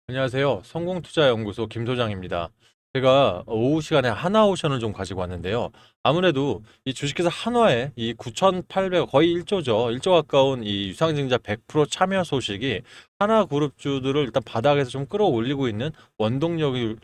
안녕하세요. 성공투자연구소 김 소장입니다. 제가 오후 시간에 하나오션을 좀 가지고 왔는데요. 아무래도 이 주식회사 한화의 이 9,800 거의 1조죠. 1조 가까운 이 유상증자 100% 참여 소식이 하나그룹주들을 일단 바닥에서 좀 끌어올리고 있는 원동력을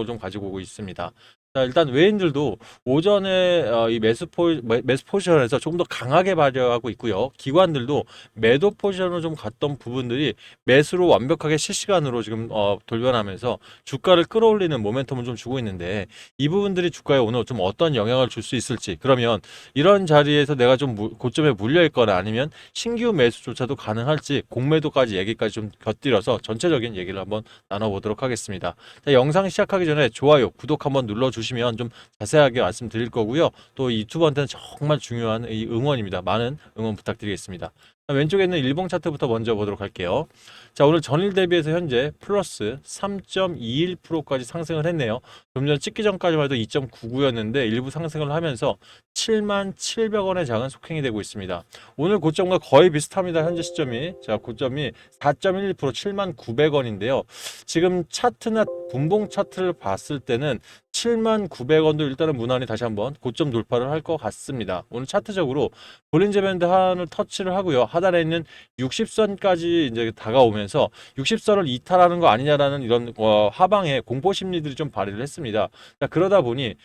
좀 가지고 오고 있습니다. 자, 일단 외인들도 오전에 이 매수 포지션에서 조금 더 강하게 발휘하고 있고요. 기관들도 매도 포지션을 좀 갔던 부분들이 매수로 완벽하게 실시간으로 지금 돌변하면서 주가를 끌어올리는 모멘텀을 좀 주고 있는데, 이 부분들이 주가에 오늘 좀 어떤 영향을 줄 수 있을지, 그러면 이런 자리에서 내가 좀 고점에 물려 있거나 아니면 신규 매수조차도 가능할지, 공매도까지 얘기까지 좀 곁들여서 전체적인 얘기를 한번 나눠보도록 하겠습니다. 자, 영상 시작하기 전에 좋아요, 구독 한번 눌러주시면 좀 자세하게 말씀드릴 거고요. 또 유튜버한테는 정말 중요한 이 응원입니다. 많은 응원 부탁드리겠습니다. 왼쪽에 있는 일봉 차트부터 먼저 보도록 할게요. 자, 오늘 전일 대비해서 현재 플러스 3.21%까지 상승을 했네요. 좀 전 찍기 전까지만 해도 2.99였는데 일부 상승을 하면서 77,700원의 장은 속행이 되고 있습니다. 오늘 고점과 거의 비슷합니다. 현재 시점이. 자, 고점이 4.11% 79,000원인데요. 지금 차트나 분봉 차트를 봤을 때는 77,900원도 일단은 무난히 다시 한번 고점 돌파를 할 것 같습니다. 오늘 차트적으로 볼린저 밴드 하단을 터치를 하고요. 하단에 있는 60선까지 이제 다가오면서 60선을 이탈하는 거 아니냐라는 이런 하방의 공포 심리들이 좀 발휘를 했습니다. 자, 그러다 보니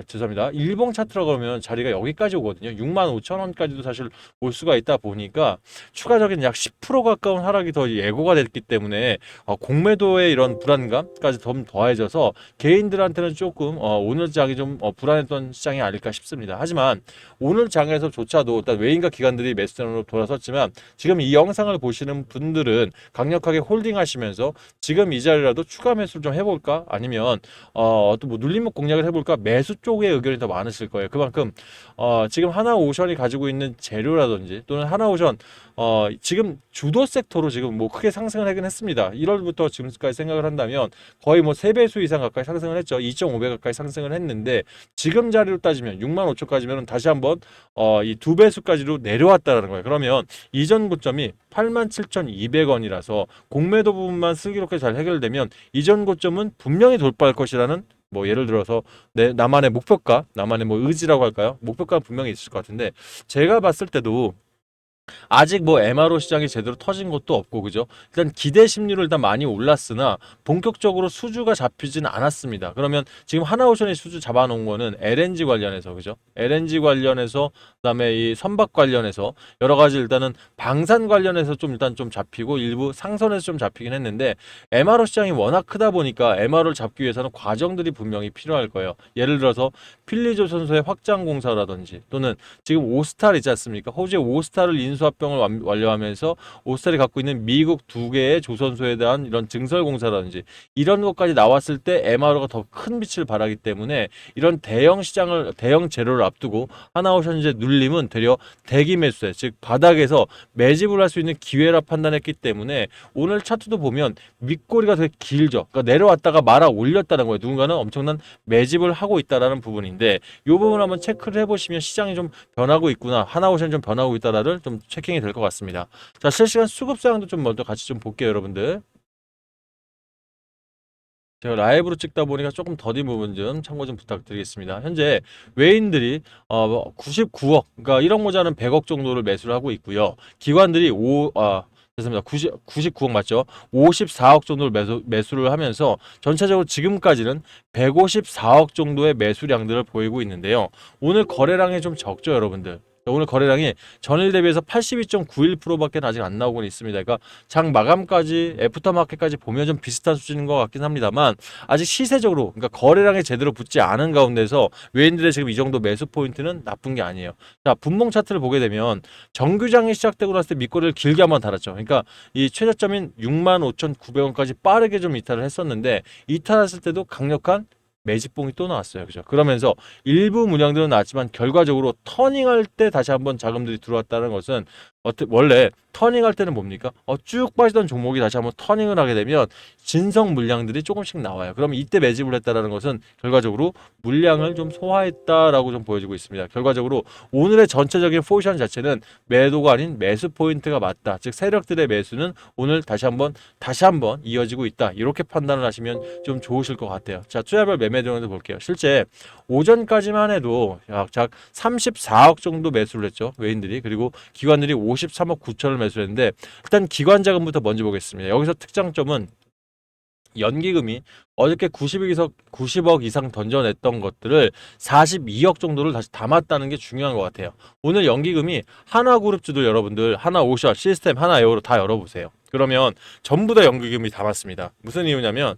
죄송합니다. 일봉 차트라고 그러면 자리가 여기까지 오거든요. 65,000원까지도 사실 올 수가 있다 보니까 추가적인 약 10% 가까운 하락이 더 예고가 됐기 때문에 공매도의 이런 불안감까지 더 더해져서 개인들한테는 조금 오늘 장이 좀 불안했던 시장이 아닐까 싶습니다. 하지만 오늘 장에서조차도 일단 외인과 기관들이 매수선으로 돌아섰지만, 지금 이 영상을 보시는 분들은 강력하게 홀딩하시면서 지금 이 자리라도 추가 매수를 좀 해볼까? 아니면 또 뭐 눌림목 공략을 해볼까? 매수 쪽의 의견이 더 많으실 거예요. 그만큼 지금 하나오션이 가지고 있는 재료라든지 또는 하나오션 지금 주도 섹터로 지금 뭐 크게 상승을 하긴 했습니다. 1월부터 지금까지 생각을 한다면 거의 뭐 3배수 이상 가까이 상승을 했죠. 2.5배 가까이 상승을 했는데, 지금 자리로 따지면 65,000까지면 다시 한번 이 2배수까지로 내려왔다라는 거예요. 그러면 이전 고점이 87,200원이라서 공매도 부분만 슬기롭게 잘 해결되면 이전 고점은 분명히 돌파할 것이라는, 뭐 예를 들어서 나만의 목표가, 나만의 뭐 의지라고 할까요? 목표가 분명히 있을 것 같은데, 제가 봤을 때도 아직 뭐 MRO 시장이 제대로 터진 것도 없고, 그죠? 일단 기대 심리로 일단 많이 올랐으나 본격적으로 수주가 잡히진 않았습니다. 그러면 지금 하나오션이 수주 잡아놓은 거는 LNG 관련해서, 그죠? LNG 관련해서, 그다음에 이 선박 관련해서 여러 가지, 일단은 방산 관련해서 좀 일단 좀 잡히고 일부 상선에서 좀 잡히긴 했는데, MRO 시장이 워낙 크다 보니까 MRO를 잡기 위해서는 과정들이 분명히 필요할 거예요. 예를 들어서 필리조선소의 확장 공사라든지, 또는 지금 오스탈 있지 않습니까? 호주의 오스탈을 인수합병을 완료하면서 오스탈이 갖고 있는 미국 2개의 조선소에 대한 이런 증설 공사라든지 이런 것까지 나왔을 때 MRO가 더 큰 빛을 발하기 때문에, 이런 대형 시장을, 대형 재료를 앞두고 하나오션 이제 눌림은 되려 대기 매수세, 즉 바닥에서 매집을 할 수 있는 기회라 판단했기 때문에, 오늘 차트도 보면 윗꼬리가 되게 길죠. 그러니까 내려왔다가 말아 올렸다는 거예요. 누군가는 엄청난 매집을 하고 있다라는 부분인데, 이 부분 한번 체크를 해보시면 시장이 좀 변하고 있구나, 하나오션 좀 변하고 있다를 좀 체킹이 될 것 같습니다. 자, 실시간 수급 사항도 좀 먼저 같이 좀 볼게요, 여러분들. 제가 라이브로 찍다 보니까 조금 더딘 부분 좀 참고 좀 부탁드리겠습니다. 현재 외인들이 99억, 그러니까 1억 모자는 100억 정도를 매수를 하고 있고요. 기관들이 죄송합니다. 99억 맞죠? 54억 정도를 매수를 하면서 전체적으로 지금까지는 154억 정도의 매수량들을 보이고 있는데요. 오늘 거래량이 좀 적죠, 여러분들. 오늘 거래량이 전일 대비해서 82.91%밖에 아직 안 나오고 있습니다. 그러니까 장 마감까지, 애프터마켓까지 보면 좀 비슷한 수준인 것 같긴 합니다만, 아직 시세적으로, 그러니까 거래량이 제대로 붙지 않은 가운데서 외인들의 지금 이 정도 매수 포인트는 나쁜 게 아니에요. 자, 분봉 차트를 보게 되면 정규장이 시작되고 났을 때 밑거래를 길게 한번 달았죠. 그러니까 이 최저점인 65,900원까지 빠르게 좀 이탈을 했었는데, 이탈했을 때도 강력한 매집봉이 또 나왔어요. 그죠? 그러면서 일부 물량들은 나왔지만 결과적으로 터닝할 때 다시 한번 자금들이 들어왔다는 것은 원래 터닝할 때는 뭡니까? 쭉 빠지던 종목이 다시 한번 터닝을 하게 되면 진성 물량들이 조금씩 나와요. 그럼 이때 매집을 했다라는 것은 결과적으로 물량을 좀 소화했다라고 좀 보여지고 있습니다. 결과적으로 오늘의 전체적인 포지션 자체는 매도가 아닌 매수 포인트가 맞다. 즉 세력들의 매수는 오늘 다시 한번 이어지고 있다. 이렇게 판단을 하시면 좀 좋으실 것 같아요. 자, 투자별 매매 동향도 볼게요. 실제 오전까지만 해도 약 34억 정도 매수를 했죠. 외인들이. 그리고 기관들이 53억 9천을 매수했는데 일단 기관 자금부터 먼저 보겠습니다. 여기서 특장점은 연기금이 어저께 90억 이상 던져냈던 것들을 42억 정도를 다시 담았다는 게 중요한 것 같아요. 오늘 연기금이 하나그룹주들 여러분들 하나오션, 시스템, 하나에어로 다 열어보세요. 그러면 전부 다 연기금이 담았습니다. 무슨 이유냐면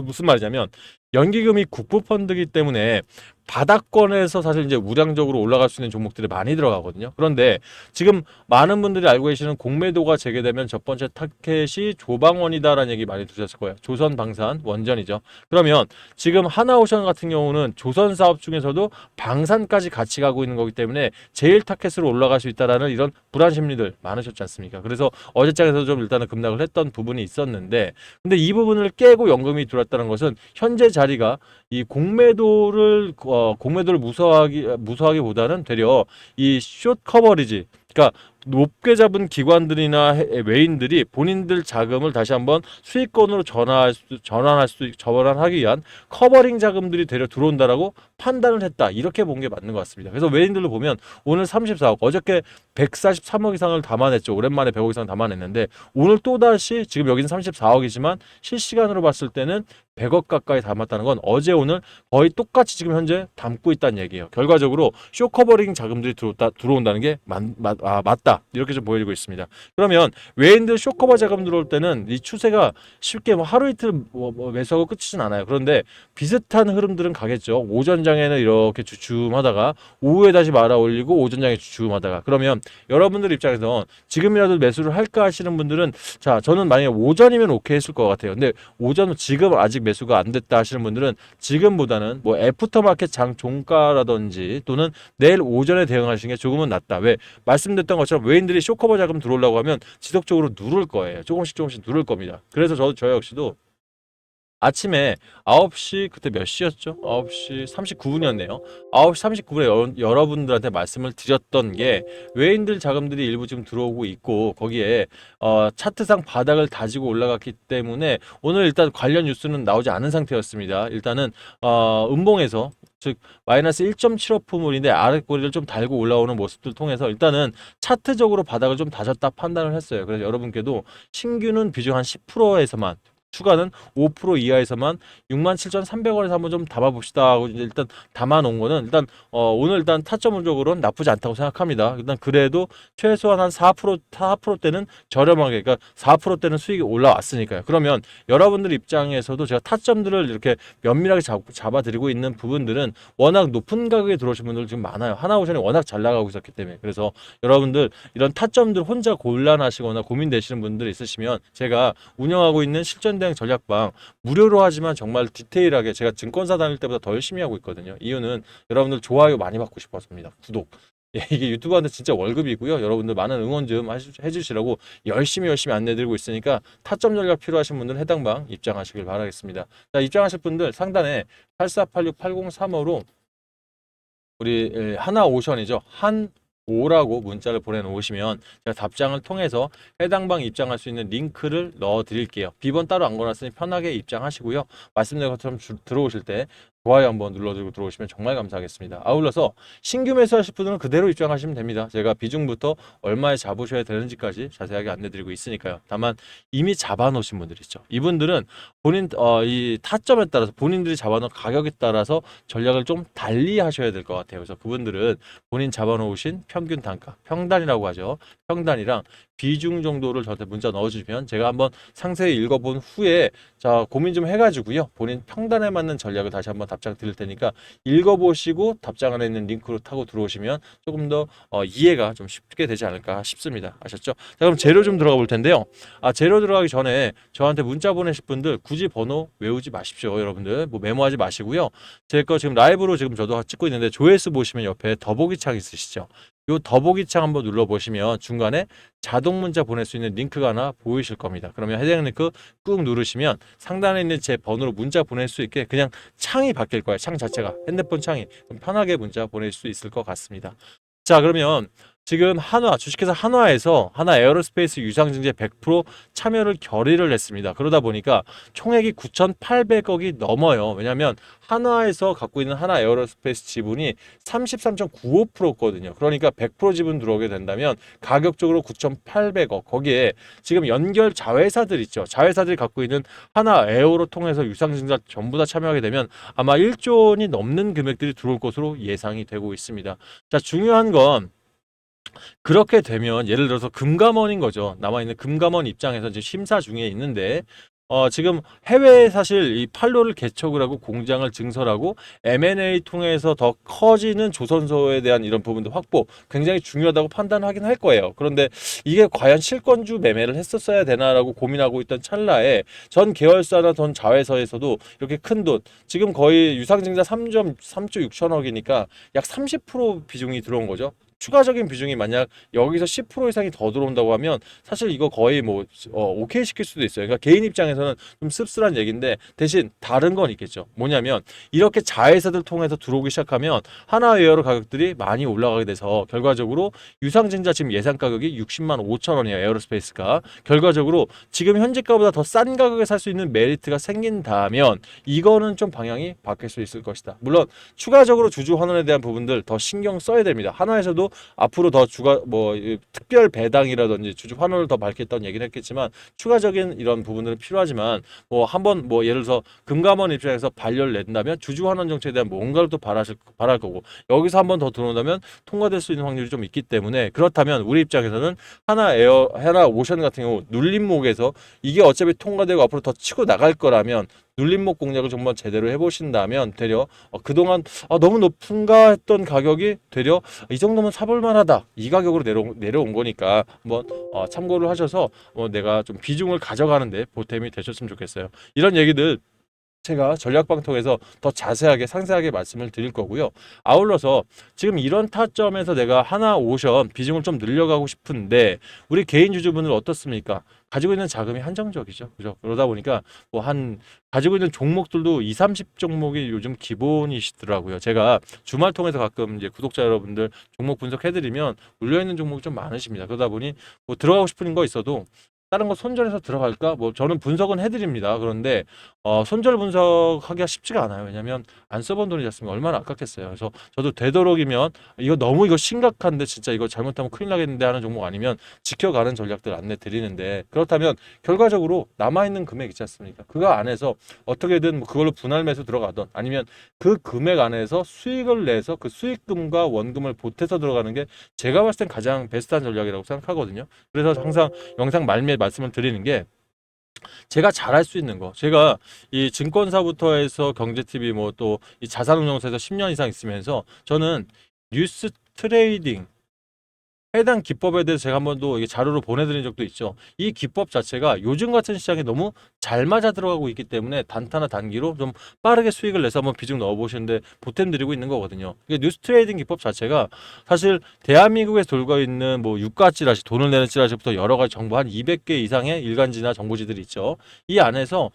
무슨 말이냐면 연기금이 국부펀드이기 때문에 바닥권에서 사실 이제 우량적으로 올라갈 수 있는 종목들이 많이 들어가거든요. 그런데 지금 많은 분들이 알고 계시는 공매도가 재개되면 첫 번째 타켓이 조방원이다라는 얘기 많이 들으셨을 거예요. 조선방산 원전이죠. 그러면 지금 하나오션 같은 경우는 조선 사업 중에서도 방산까지 같이 가고 있는 거기 때문에 제일 타켓으로 올라갈 수 있다라는 이런 불안 심리들 많으셨지 않습니까? 그래서 어제장에서 좀 일단은 급락을 했던 부분이 있었는데 근데 이 부분을 깨고 연금이 들어왔다는 것은 현재 자리가 이 공매도를 무서워하기보다는 되려 이 숏 커버리지, 그러니까 높게 잡은 기관들이나 외인들이 본인들 자금을 다시 한번 수익권으로 전환하기 위한 커버링 자금들이 되려 들어온다라고 판단을 했다. 이렇게 본 게 맞는 것 같습니다. 그래서 외인들로 보면 오늘 34억, 어저께 143억 이상을 담아냈죠. 오랜만에 100억 이상 담아냈는데 오늘 또다시 지금 여기는 34억이지만 실시간으로 봤을 때는 100억 가까이 담았다는 건 어제 오늘 거의 똑같이 지금 현재 담고 있다는 얘기예요. 결과적으로 쇼커버링 자금들이 들어온다는 게 맞다. 이렇게 좀 보여지고 있습니다. 그러면 외인들 쇼커버 자금 들어올 때는 이 추세가 쉽게 뭐 하루 이틀 매수하고 끝이진 않아요. 그런데 비슷한 흐름들은 가겠죠. 오전장에는 이렇게 주춤하다가 오후에 다시 말아 올리고 오전장에 주춤하다가, 그러면 여러분들 입장에서 지금이라도 매수를 할까 하시는 분들은 자, 저는 만약에 오전이면 오케이 했을 것 같아요. 근데 오전은 지금 아직 매수가 안 됐다 하시는 분들은 지금보다는 뭐 애프터마켓 장 종가라든지 또는 내일 오전에 대응하시는 게 조금은 낫다. 왜? 말씀드렸던 것처럼 외인들이 쇼커버 자금 들어오려고 하면 지속적으로 누를 거예요. 조금씩 누를 겁니다. 그래서 저 역시도 아침에 9시, 그때 몇 시였죠? 9시 39분이었네요. 9시 39분에 여러분들한테 말씀을 드렸던 게 외인들 자금들이 일부 지금 들어오고 있고 거기에 차트상 바닥을 다지고 올라갔기 때문에 오늘 일단 관련 뉴스는 나오지 않은 상태였습니다. 일단은 음봉에서 즉 마이너스 1.75%물인데 아랫꼬리를 좀 달고 올라오는 모습들 통해서 일단은 차트적으로 바닥을 좀 다졌다 판단을 했어요. 그래서 여러분께도 신규는 비중 한 10%에서만, 추가는 5% 이하에서만 67,300원에서 한번 좀 담아봅시다 하고 이제 일단 담아놓은 거는 일단 오늘 일단 타점적으로는 나쁘지 않다고 생각합니다. 일단 그래도 최소한 한 4%대는 저렴하게, 그러니까 4%대는 수익이 올라왔으니까요. 그러면 여러분들 입장에서도 제가 타점들을 이렇게 면밀하게 잡아드리고 있는 부분들은 워낙 높은 가격에 들어오신 분들 지금 많아요. 하나오션이 워낙 잘 나가고 있었기 때문에. 그래서 여러분들 이런 타점들 혼자 곤란하시거나 고민되시는 분들 있으시면 제가 운영하고 있는 실전 대응 전략방 무료로 하지만 정말 디테일하게 제가 증권사 다닐 때보다 더 열심히 하고 있거든요. 이유는 여러분들 좋아요 많이 받고 싶어서입니다. 구독. 예, 이게 유튜브한테 진짜 월급이고요. 여러분들 많은 응원 좀 해주시라고 열심히 안내드리고 있으니까 타점 전략 필요하신 분들은 해당 방 입장하시길 바라겠습니다. 자, 입장하실 분들 상단에 8486-8035로 우리 하나오션이죠. 한오라고 문자를 보내놓으시면 제가 답장을 통해서 해당 방 입장할 수 있는 링크를 넣어 드릴게요. 비번 따로 안 걸어놨으니 편하게 입장하시고요. 말씀드린 것처럼 들어오실 때 좋아요 한번 눌러주고 들어오시면 정말 감사하겠습니다. 아울러서 신규 매수하실 분들은 그대로 입장하시면 됩니다. 제가 비중부터 얼마에 잡으셔야 되는지까지 자세하게 안내드리고 있으니까요. 다만 이미 잡아놓으신 분들 있죠. 이분들은 본인 이 타점에 따라서 본인들이 잡아놓은 가격에 따라서 전략을 좀 달리 하셔야 될 것 같아요. 그래서 그분들은 본인 잡아놓으신 평균 단가, 평단이라고 하죠. 평단이랑 비중 정도를 저한테 문자 넣어주시면 제가 한번 상세히 읽어본 후에 자 고민 좀 해가지고요. 본인 평단에 맞는 전략을 다시 한번 답장 드릴 테니까 읽어보시고 답장 안에 있는 링크로 타고 들어오시면 조금 더 이해가 좀 쉽게 되지 않을까 싶습니다. 아셨죠? 자, 그럼 재료 좀 들어가 볼 텐데요. 재료 들어가기 전에 저한테 문자 보내실 분들 굳이 번호 외우지 마십시오. 여러분들 뭐 메모하지 마시고요. 제 거 지금 라이브로 지금 저도 찍고 있는데 조회수 보시면 옆에 더보기 창 있으시죠? 요 더보기 창 한번 눌러보시면 중간에 자동 문자 보낼 수 있는 링크가 하나 보이실 겁니다. 그러면 해당 링크 꾹 누르시면 상단에 있는 제 번호로 문자 보낼 수 있게 그냥 창이 바뀔 거예요. 창 자체가 핸드폰 창이 편하게 문자 보낼 수 있을 것 같습니다. 자, 그러면 지금 한화 주식회사 한화에서 한화 에어로스페이스 유상증자 100% 참여를 결의를 했습니다. 그러다 보니까 총액이 9,800억이 넘어요. 왜냐하면 한화에서 갖고 있는 한화 에어로스페이스 지분이 33.95%거든요. 그러니까 100% 지분 들어오게 된다면 가격적으로 9,800억, 거기에 지금 연결 자회사들 있죠. 자회사들이 갖고 있는 한화 에어로 통해서 유상증자 전부 다 참여하게 되면 아마 1조 원이 넘는 금액들이 들어올 것으로 예상이 되고 있습니다. 자, 중요한 건 그렇게 되면 예를 들어서 금감원인 거죠. 남아있는 금감원 입장에서 지금 심사 중에 있는데 지금 해외에 사실 이 판로를 개척을 하고 공장을 증설하고 M&A 통해서 더 커지는 조선소에 대한 이런 부분도 확보 굉장히 중요하다고 판단하긴 할 거예요. 그런데 이게 과연 실권주 매매를 했었어야 되나라고 고민하고 있던 찰나에 전 계열사나 전 자회사에서도 이렇게 큰 돈, 지금 거의 유상증자 3조 6천억이니까 약 30% 비중이 들어온 거죠. 추가적인 비중이 만약 여기서 10% 이상이 더 들어온다고 하면 사실 이거 거의 뭐 오케이 시킬 수도 있어요. 그러니까 개인 입장에서는 좀 씁쓸한 얘기인데 대신 다른 건 있겠죠. 뭐냐면 이렇게 자회사들 통해서 들어오기 시작하면 하나웨어로 가격들이 많이 올라가게 돼서 결과적으로 유상증자 지금 예상 가격이 60만 5천 원이에요. 에어로스페이스가. 결과적으로 지금 현재가보다 더 싼 가격에 살 수 있는 메리트가 생긴다면 이거는 좀 방향이 바뀔 수 있을 것이다. 물론 추가적으로 주주 환원에 대한 부분들 더 신경 써야 됩니다. 하나에서도 앞으로 더 특별 배당이라든지 주주 환원을 더 밝겠다는 얘기를 했겠지만 추가적인 이런 부분들은 필요하지만 한번 예를 들어서 금감원 입장에서 반려를 낸다면 주주 환원 정책에 대한 뭔가를 또 바랄 거고 여기서 한 번 더 들어온다면 통과될 수 있는 확률이 좀 있기 때문에 그렇다면 우리 입장에서는 하나 오션 같은 경우 눌림목에서 이게 어차피 통과되고 앞으로 더 치고 나갈 거라면 눌림목 공략을 정말 제대로 해보신다면 되려 그동안 너무 높은가 했던 가격이 되려 이 정도면 사볼만하다 이 가격으로 내려온 거니까 한번 참고를 하셔서 내가 좀 비중을 가져가는데 보탬이 되셨으면 좋겠어요. 이런 얘기들 제가 전략방통에서 더 자세하게 상세하게 말씀을 드릴 거고요. 아울러서 지금 이런 타점에서 내가 하나 오션 비중을 좀 늘려가고 싶은데 우리 개인 주주분들 어떻습니까? 가지고 있는 자금이 한정적이죠. 그죠? 그러다 보니까 가지고 있는 종목들도 2, 30 종목이 요즘 기본이시더라고요. 제가 주말 통해서 가끔 이제 구독자 여러분들 종목 분석해드리면 물려있는 종목이 좀 많으십니다. 그러다 보니 들어가고 싶은 거 있어도 다른 거 손절해서 들어갈까? 저는 분석은 해드립니다. 그런데 손절 분석하기가 쉽지가 않아요. 왜냐면 안 써본 돈이지 않습니까? 얼마나 아깝겠어요. 그래서 저도 되도록이면 이거 심각한데 진짜 이거 잘못하면 큰일 나겠는데 하는 종목 아니면 지켜가는 전략들 안내 드리는데 그렇다면 결과적으로 남아있는 금액 있지 않습니까? 그거 안에서 어떻게든 그걸로 분할 매수 들어가던 아니면 그 금액 안에서 수익을 내서 그 수익금과 원금을 보태서 들어가는 게 제가 봤을 땐 가장 베스트한 전략이라고 생각하거든요. 그래서 항상 영상 말미에 말씀을 드리는 게 제가 잘할 수 있는 거. 제가 이 증권사부터 해서 경제TV 또 이 자산운용사에서 10년 이상 있으면서 저는 뉴스 트레이딩 해당 기법에 대해서 제가 한 번도 이게 자료로 보내드린 적도 있죠. 이 기법 자체가 요즘 같은 시장에 너무 잘 맞아 들어가고 있기 때문에 단타나 단기로 좀 빠르게 수익을 내서 한번 비중 넣어보시는데 보탬 드리고 있는 거거든요. 이게 뉴스 트레이딩 기법 자체가 사실 대한민국에 돌고 있는 유가 찌라시, 돈을 내는 찌라시부터 여러 가지 정보 한 200개 이상의 일간지나 정보지들이 있죠. 이 안에서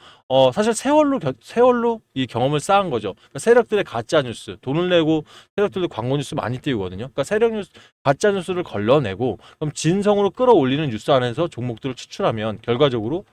사실 세월로 이 경험을 쌓은 거죠. 그러니까 세력들의 가짜 뉴스, 돈을 내고 세력들도 광고 뉴스 많이 띄우거든요. 그러니까 세력 뉴스, 가짜 뉴스를 걸러내고 그럼 진성으로 끌어올리는 뉴스 안에서 종목들을 추출하면 결과적으로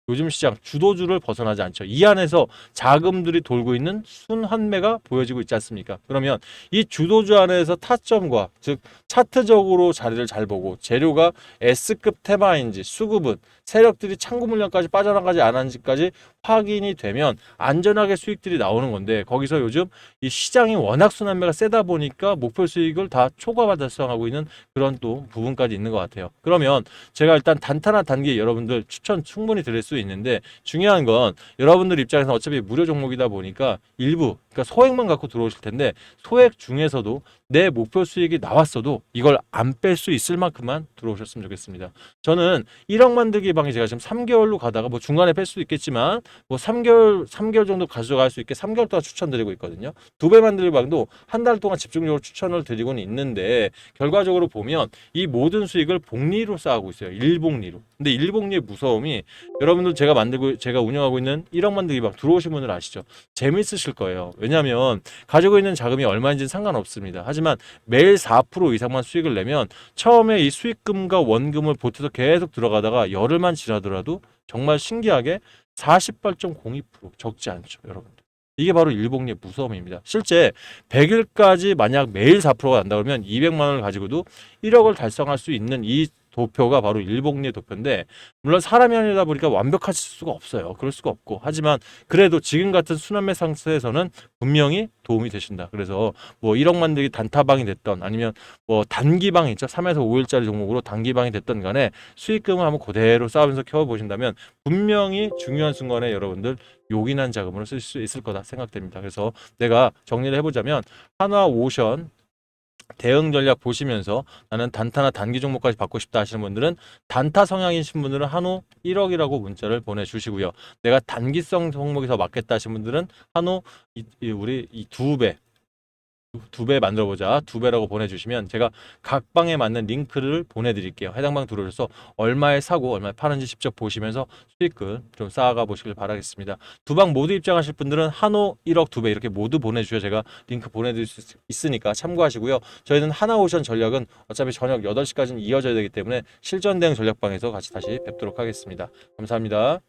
요즘 시장 주도주를 벗어나지 않죠. 이 안에서 자금들이 돌고 있는 순환매가 보여지고 있지 않습니까? 그러면 이 주도주 안에서 타점과 즉 차트적으로 자리를 잘 보고 재료가 S급 테마인지 수급은 세력들이 창구 물량까지 빠져나가지 않은지까지 확인이 되면 안전하게 수익들이 나오는 건데 거기서 요즘 이 시장이 워낙 순환매가 세다 보니까 목표 수익을 다 초과받아 달성하고 있는 그런 또 부분까지 있는 것 같아요. 그러면 제가 일단 단타나 단기 여러분들 추천 충분히 드릴 수 있는데 중요한 건 여러분들 입장에서 어차피 무료 종목이다 보니까 일부 그러니까 소액만 갖고 들어오실 텐데 소액 중에서도 내 목표 수익이 나왔어도 이걸 안 뺄 수 있을 만큼만 들어오셨으면 좋겠습니다. 저는 1억 만들기 단기 방이 제가 지금 3개월로 가다가 뭐 중간에 뺄 수도 있겠지만 뭐 3개월 정도 가져갈 수 있게 3개월 동안 추천드리고 있거든요. 두 배 만들 방도 한 달 동안 집중적으로 추천을 드리고는 있는데 결과적으로 보면 이 모든 수익을 복리로 쌓고 있어요. 일복리로. 근데 일복리의 무서움이 여러분들 제가 운영하고 있는 1억 만들기 방 들어오신 분들 아시죠? 재밌으실 거예요. 왜냐하면 가지고 있는 자금이 얼마인지는 상관없습니다. 하지만 매일 4% 이상만 수익을 내면 처음에 이 수익금과 원금을 보태서 계속 들어가다가 열흘만 지나더라도 정말 신기하게 48.02% 적지 않죠, 여러분들. 이게 바로 일복리의 무서움입니다. 실제 100일까지 만약 매일 4%가 난다 그러면 200만 원을 가지고도 1억을 달성할 수 있는 이 도표가 바로 일복리의 도표인데 물론 사람이 아니다 보니까 완벽하실 수가 없어요. 그럴 수가 없고 하지만 그래도 지금 같은 순환매 상태에서는 분명히 도움이 되신다. 그래서 뭐 1억 만들기 단타방이 됐던 아니면 뭐 단기방 있죠. 3에서 5일짜리 종목으로 단기방이 됐던 간에 수익금을 한번 그대로 쌓으면서 키워보신다면 분명히 중요한 순간에 여러분들 요긴한 자금으로 쓸 수 있을 거다 생각됩니다. 그래서 내가 정리를 해보자면 한화오션 대응 전략 보시면서 나는 단타나 단기 종목까지 받고 싶다 하시는 분들은 단타 성향이신 분들은 한우 1억이라고 문자를 보내주시고요. 내가 단기성 종목에서 맞겠다 하시는 분들은 한우 우리 이 두 배 만들어 보자. 두 배라고 보내주시면 제가 각 방에 맞는 링크를 보내드릴게요. 해당 방 들어오셔서 얼마에 사고 얼마에 파는지 직접 보시면서 수익금 좀 쌓아가 보시길 바라겠습니다. 두 방 모두 입장하실 분들은 한호 1억 2배 이렇게 모두 보내주셔야 제가 링크 보내드릴 수 있으니까 참고하시고요. 저희는 하나오션 전략은 어차피 저녁 8시까지는 이어져야 되기 때문에 실전 대응 전략방에서 같이 다시 뵙도록 하겠습니다. 감사합니다.